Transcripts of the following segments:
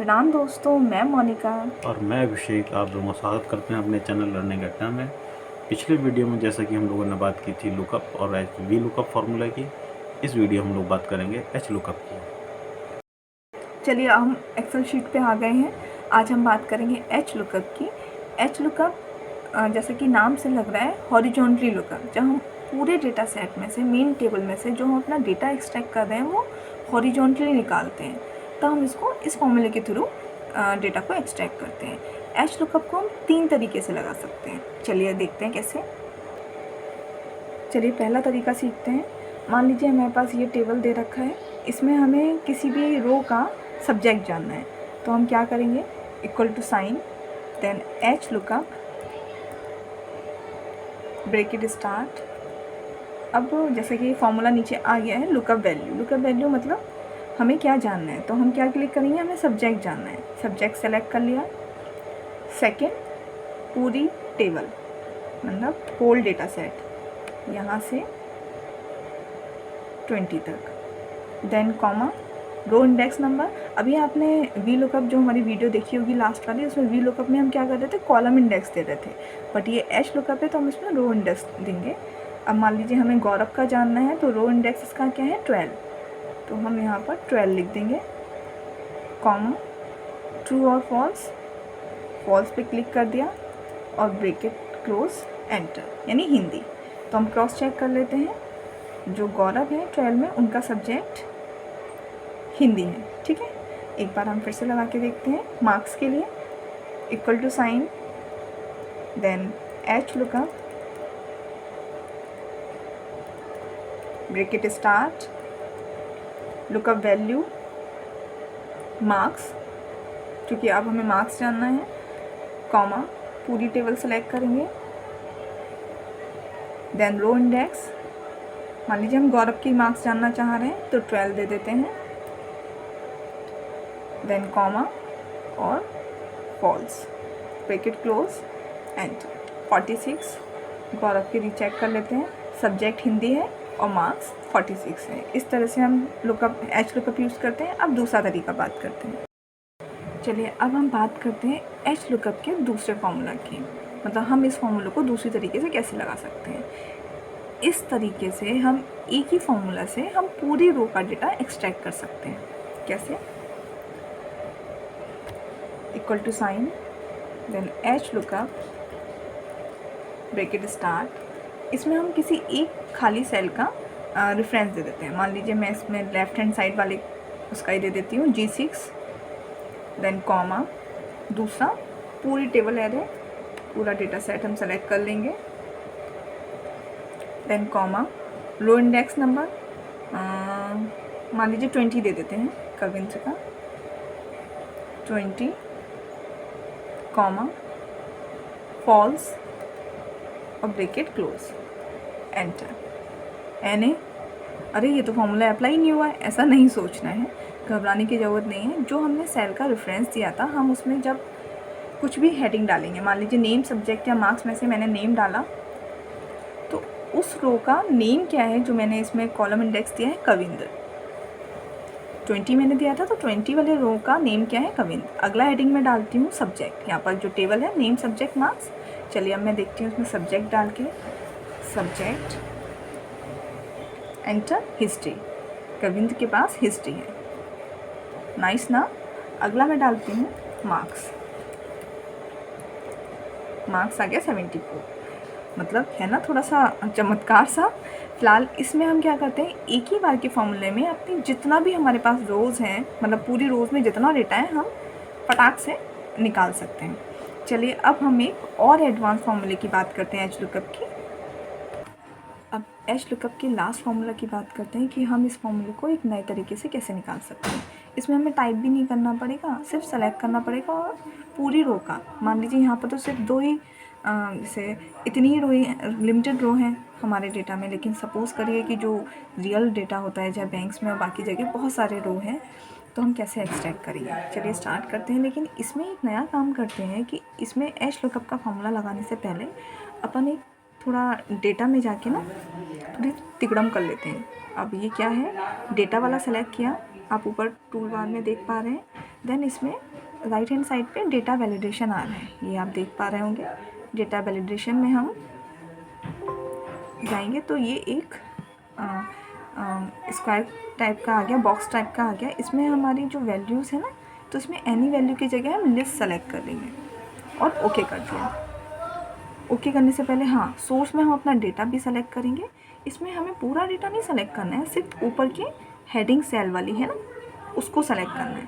प्रणाम दोस्तों, मैं मोनिका। और मैं अभिषेक, आप दोनों स्वागत करते हैं अपने चैनल लर्निंग अड्डा में। पिछले वीडियो में जैसा कि हम लोगों ने बात की थी लुकअप और एच वी लुकअप फार्मूला की, इस वीडियो हम लोग बात करेंगे एच लुकअप की। चलिए हम एक्सेल शीट पे आ गए हैं। आज हम बात करेंगे एच लुकअप की। एच लुकअप जैसे कि नाम से लग रहा है हॉरिजॉन्टली लुकअप, जब हम पूरे डेटा सेट में से, मेन टेबल में से जो हम अपना डेटा एक्सट्रैक्ट कर रहे हैं वो हॉरिजॉन्टली निकालते हैं, तो हम इसको इस फॉर्मूले के थ्रू डेटा को एक्सट्रैक्ट करते हैं। एच लुकअप को हम 3 तरीके से लगा सकते हैं। चलिए देखते हैं कैसे। चलिए पहला तरीका सीखते हैं। मान लीजिए हमारे पास ये टेबल दे रखा है, इसमें हमें किसी भी रो का सब्जेक्ट जानना है, तो हम क्या करेंगे, equal to sign, then H lookup, bracket start. अब जैसे कि फॉर्मूला नीचे आ गया है लुकअप वैल्यू। लुकअप वैल्यू मतलब हमें क्या जानना है, तो हम क्या क्लिक करेंगे, हमें सब्जेक्ट जानना है। सब्जेक्ट सेलेक्ट कर लिया। सेकेंड, पूरी टेबल मतलब होल डेटा सेट, यहाँ से 20 तक। Then comma, row index number. अभी आपने वी लुकअप जो हमारी वीडियो देखी होगी लास्ट वाली, उसमें वी लुकअप में हम क्या कर रहे थे, कॉलम इंडेक्स दे रहे थे, बट ये एच लुकअप है तो हम इसमें रो इंडेक्स देंगे। अब मान लीजिए हमें गौरव का जानना है, तो रो इंडेक्स इसका क्या है, 12, तो हम यहाँ पर 12 लिख देंगे। कॉमा, ट्रू और फॉल्स, फॉल्स पे क्लिक कर दिया और ब्रैकेट क्लोज, एंटर, यानी हिंदी। तो हम क्रॉस चेक कर लेते हैं, जो गौरव है 12 में, उनका सब्जेक्ट हिंदी है। ठीक है, एक बार हम फिर से लगा के देखते हैं। मार्क्स के लिए equal to sign, then H lookup, bracket start, lookup value, marks, क्योंकि अब हमें मार्क्स जानना है, कॉमा, पूरी टेबल सेलेक्ट करेंगे, देन रो इंडेक्स। मान लीजिए हम गौरव की मार्क्स जानना चाह रहे हैं, तो 12 दे देते हैं, देन कॉमा और फॉल्स, ब्रैकेट क्लोज, एंटर। 46 गौरव की रीचेक कर लेते हैं, सब्जेक्ट हिंदी है और मार्क्स 46 है। इस तरह से हम लुकअप, एच लुकअप यूज़ करते हैं। अब दूसरा तरीका बात करते हैं। चलिए अब हम बात करते हैं एच लुकअप के दूसरे फार्मूला की, मतलब हम इस फार्मूले को दूसरी तरीके से कैसे लगा सकते हैं। इस तरीके से हम एक ही फार्मूला से हम पूरी रो का डेटा एक्सट्रैक्ट कर सकते हैं। कैसे, equal to sign, then H lookup, bracket start. इसमें हम किसी एक खाली सेल का रेफरेंस दे देते हैं। मान लीजिए मैं इसमें लेफ्ट हैंड साइड वाले उसका ही दे देती हूँ, G6, देन कॉमा, दूसरा पूरी टेबल एरे, पूरा डेटा सेट हम सेलेक्ट कर लेंगे, then comma, row index number, मान लीजिए 20 दे देते हैं, कविंद्र का 20, कॉमा, फॉल्स और ब्रैकेट क्लोज, एंटर। एन, अरे ये तो फॉर्मूला अप्लाई नहीं हुआ है, ऐसा नहीं सोचना है, घबराने की ज़रूरत नहीं है। जो हमने सेल का रेफरेंस दिया था, हम उसमें जब कुछ भी हेडिंग डालेंगे, मान लीजिए नेम, सब्जेक्ट या मार्क्स में से मैंने नेम डाला, तो उस रो का नेम क्या है जो मैंने इसमें कॉलम इंडेक्स दिया है, कविंद्र। 20 मैंने दिया था, तो 20 वाले रो का नेम क्या है, कविंद्र। अगला हेडिंग में डालती हूँ सब्जेक्ट, यहाँ पर जो टेबल है नेम, सब्जेक्ट, मार्क्स। चलिए अब मैं देखती हूँ उसमें सब्जेक्ट डाल के, सब्जेक्ट, एंटर, हिस्ट्री, कविंद्र के पास हिस्ट्री है, नाइस ना। अगला मैं डालती हूँ मार्क्स, मार्क्स आ गया 74, मतलब है ना थोड़ा सा चमत्कार सा। फिलहाल इसमें हम क्या करते हैं, एक ही बार के फॉर्मूले में अपनी जितना भी हमारे पास रोज़ हैं, मतलब पूरी रोज़ में जितना डेटा है, हम फटाक से निकाल सकते हैं। चलिए अब हम एक और एडवांस फार्मूले की बात करते हैं, एच लुकअप की। अब एच लुकअप के लास्ट फार्मूला की बात करते हैं कि हम इस फार्मूले को एक नए तरीके से कैसे निकाल सकते हैं। इसमें हमें टाइप भी नहीं करना पड़ेगा, सिर्फ सेलेक्ट करना पड़ेगा और पूरी रो का, मान लीजिए यहाँ पर तो सिर्फ 2 ही, जैसे इतनी ही रो, लिमिटेड रो हैं हमारे डेटा में, लेकिन सपोज़ करिए कि जो रियल डेटा होता है, चाहे बैंक्स में और बाकी जगह बहुत सारे रो हैं, तो हम कैसे एक्सट्रैक्ट करेंगे। चलिए स्टार्ट करते हैं, लेकिन इसमें एक नया काम करते हैं कि इसमें एच लुकअप का फॉर्मूला लगाने से पहले अपन एक थोड़ा डेटा में जाके ना थोड़ी तिकड़म कर लेते हैं। अब ये क्या है, डेटा वाला सेलेक्ट किया, आप ऊपर टूल बार में देख पा रहे हैं, देन इसमें राइट हैंड साइड पे डेटा वैलिडेशन आ रहा है, ये आप देख पा रहे होंगे। डेटा वैलिडेशन में हम जाएंगे तो ये एक स्क्वायर टाइप का आ गया, बॉक्स टाइप का आ गया। इसमें हमारी जो वैल्यूज़ है ना, तो इसमें एनी वैल्यू की जगह हम लिस्ट सेलेक्ट कर लेंगे और ओके कर दिया। ओके करने से पहले हाँ, सोर्स में हम अपना डेटा भी सेलेक्ट करेंगे। इसमें हमें पूरा डेटा नहीं सेलेक्ट करना है, सिर्फ ऊपर के हेडिंग सेल वाली है ना, उसको सेलेक्ट करना है।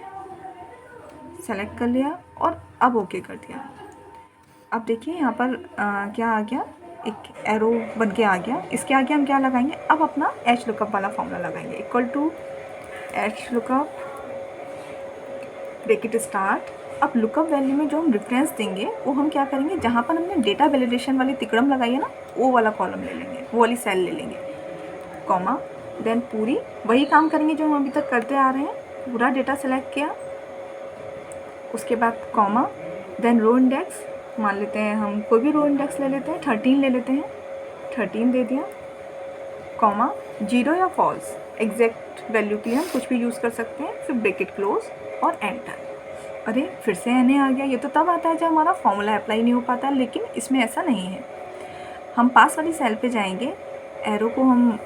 सेलेक्ट कर लिया और अब ओके कर दिया। अब देखिए यहाँ पर क्या आ गया, एक एरो बन के आ गया। इसके आगे हम क्या लगाएंगे, अब अपना एच लुकअप वाला फॉर्मूला लगाएंगे, equal to H lookup bracket start. अब लुकअप वैल्यू में जो हम रेफरेंस देंगे वो हम क्या करेंगे, जहाँ पर हमने डेटा वैलिडेशन वाली तिकड़म लगाई है ना, वो वाला कॉलम ले लेंगे, वो वाली सेल ले लेंगे, कॉमा, देन पूरी वही काम करेंगे जो हम अभी तक करते आ रहे हैं। पूरा डेटा सेलेक्ट किया, उसके बाद कॉमा, देन रो इंडेक्स मान लेते हैं हम, कोई भी रो इंडेक्स ले लेते हैं, 13 ले लेते हैं, 13 दे दिया, कॉमा, 0 या फॉल्स एग्जैक्ट वैल्यू के लिए हम कुछ भी यूज़ कर सकते हैं, फिर ब्रैकेट क्लोज और एंटर। अरे फिर से एन आ गया, ये तो तब आता है जब हमारा फॉर्मूला अप्लाई नहीं हो पाता, लेकिन इसमें ऐसा नहीं है। हम पास वाली सेल पे जाएंगे, एरो को हम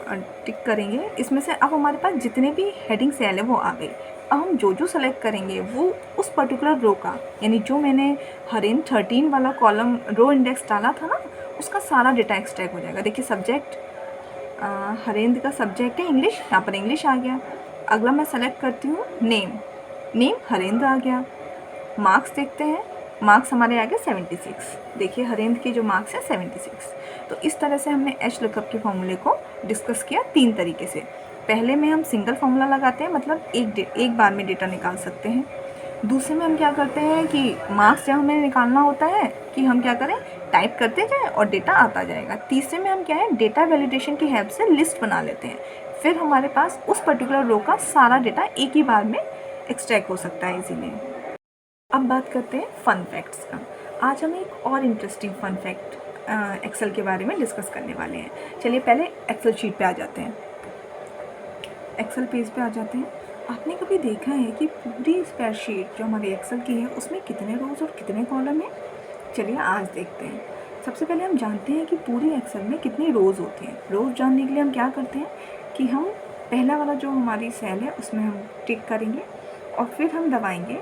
टिक करेंगे, इसमें से अब हमारे पास जितने भी हेडिंग सेल है वो आ गई। अब हम जो जो सेलेक्ट करेंगे वो उस पर्टिकुलर रो का, यानी जो मैंने हरेन 13 वाला कॉलम रो इंडेक्स डाला था ना, उसका सारा डेटा एक्सट्रैक्ट हो जाएगा। देखिए सब्जेक्ट हरेंद्र का सब्जेक्ट है इंग्लिश, यहाँ पर इंग्लिश आ गया। अगला मैं सेलेक्ट करती हूँ नेम, नेम हरेंद्र आ गया। मार्क्स देखते हैं, मार्क्स हमारे आ गए 76। देखिए हरेंद्र के जो मार्क्स हैं 76। तो इस तरह से हमने एच लुकअप के फॉर्मूले को डिस्कस किया 3 तरीके से। पहले में हम सिंगल फार्मूला लगाते हैं, मतलब एक बार में डेटा निकाल सकते हैं। दूसरे में हम क्या करते हैं कि मार्क्स जब हमें निकालना होता है कि हम क्या करें, टाइप करते जाएं और डेटा आता जाएगा। तीसरे में हम क्या है, डेटा वैलिडेशन की हेल्प से लिस्ट बना लेते हैं, फिर हमारे पास उस पर्टिकुलर रो का सारा डेटा एक ही बार में एक्सट्रैक्ट हो सकता है इजीली। अब बात करते हैं फन फैक्ट्स का। आज हम एक और इंटरेस्टिंग फन फैक्ट एक्सेल के बारे में डिस्कस करने वाले हैं। चलिए पहले एक्सेल शीट पे आ जाते हैं, एक्सेल पेज पे आ जाते हैं। आपने कभी देखा है कि पूरी स्प्रेडशीट जो हमारी एक्सेल की है उसमें कितने रोज़ और कितने कॉलम हैं? चलिए आज देखते हैं। सबसे पहले हम जानते हैं कि पूरी एक्सेल में कितनी रोज़ होती हैं। रोज़ जानने के लिए हम क्या करते हैं कि हम पहला वाला जो हमारी सेल है उसमें हम टिक करेंगे और फिर हम दबाएंगे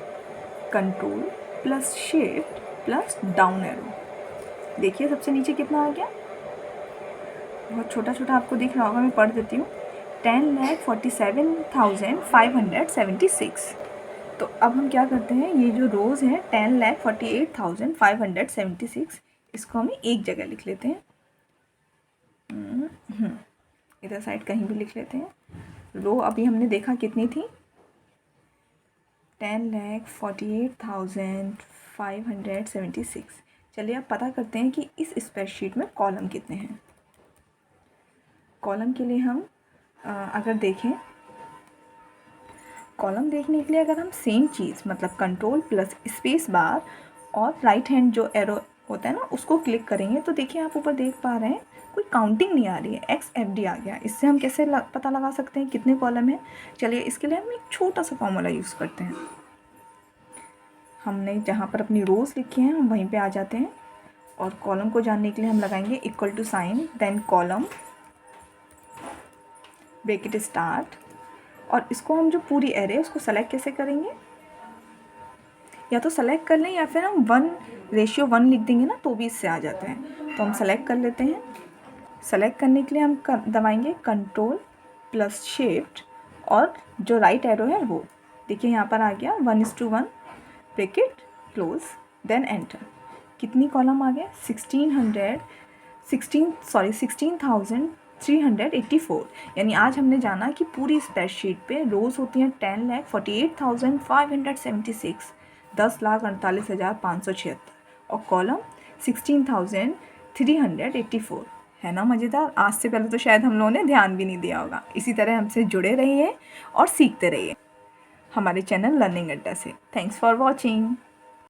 control plus shift plus down arrow. देखिए सबसे नीचे कितना आ गया, बहुत छोटा छोटा आपको दिख रहा होगा, मैं पढ़ देती हूँ, 10,47,576। तो अब हम क्या करते हैं, ये जो रोज़ हैं 10,48,576, इसको हम एक जगह लिख लेते हैं, इधर साइड कहीं भी लिख लेते हैं। रो अभी हमने देखा कितनी थी, 10,48,576। चलिए अब पता करते हैं कि इस स्प्रेडशीट में कॉलम कितने हैं। कॉलम के लिए हम अगर देखें, कॉलम देखने के लिए अगर हम सेम चीज़ मतलब कंट्रोल प्लस स्पेस बार और राइट हैंड जो एरो होता है ना उसको क्लिक करेंगे तो देखिए आप ऊपर देख पा रहे हैं कोई काउंटिंग नहीं आ रही है, XFD आ गया। इससे हम कैसे पता लगा सकते हैं कितने कॉलम हैं? चलिए इसके लिए हम एक छोटा सा फॉर्मूला यूज़ करते हैं। हमने जहाँ पर अपनी रोज़ लिखी हैं हम वहीं पे आ जाते हैं और कॉलम को जानने के लिए हम लगाएंगे equal to sign, then column bracket start, और इसको हम जो पूरी एरे उसको सेलेक्ट कैसे करेंगे, या तो सेलेक्ट कर लें या फिर हम 1:1 लिख देंगे ना तो भी इससे आ जाते हैं। तो हम सेलेक्ट कर लेते हैं। सेलेक्ट करने के लिए हम दबाएंगे कंट्रोल प्लस शिफ्ट और जो राइट एरो है वो देखिए यहाँ पर आ गया 1:1 ब्रैकेट क्लोज, देन एंटर। कितनी कॉलम आ गया, 16,384। यानी आज हमने जाना कि पूरी स्प्रेडशीट पे रोज़ होती हैं 10,48,576, 10,48,576 और कॉलम 16,384। है ना मज़ेदार? आज से पहले तो शायद हम लोगों ने ध्यान भी नहीं दिया होगा। इसी तरह हमसे जुड़े रहिए और सीखते रहिए हमारे चैनल लर्निंग अड्डा से। Thanks for watching.